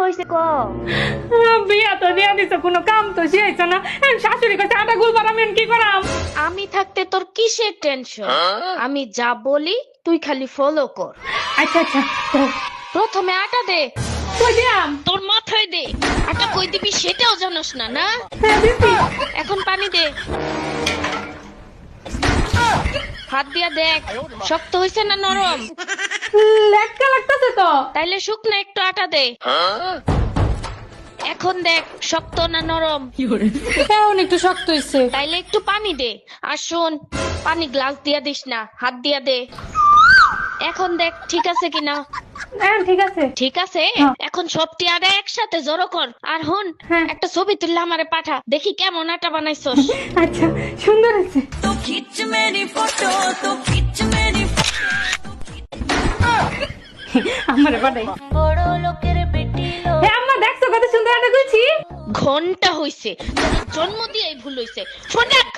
হইছে ক? বিয়া তো দিয়া দিছ, কোনো কাম তো শেষ না। শাশুড়ি কাছে আটা গুলবার আমি কি করাম? আমি থাকতে তোর কিসের টেনশন? আমি যা বলি তুই খালি ফলো কর। আচ্ছা আচ্ছা, প্রথমে আটা দে, কই দিয়াম? তোর মাথায় দে। আটা কই দিবি সেটাও জানোস না না? হ্যাঁ দিছি। এখন পানি দে, হাত দিয়া দেখ শক্ত হইছে না নরম। লেটকা লাগতেছে তো। তাইলে শুকনো একটু আটা দে, এখন দেখ শক্ত না নরম। এখন একটু শক্ত হইছে। তাইলে একটু পানি দে, আর শোন পানি গ্লাস দিয়া দিস না, হাত দিয়া দে। এখন দেখ ঠিক আছে কিনা। হ্যাঁ ঠিক আছে। ঠিক আছে, হ্যাঁ। এখন সবটি আটা একসাথে জড়ো কর। আর হন, হ্যাঁ। একটা ছবি তুললে আমারে পাঠা, দেখি কেমন আটা বানাইছস। আচ্ছা, সুন্দর হয়েছে। আমার বাড়াই। বড় লোকের বেটি হ্যাঁ আম্মা, দেখছো কত সুন্দর আটা গুলছি? ঘন্টা হইছে, তোর জন্ম দিয়েই ভুল হইছে। ফোন রাখ।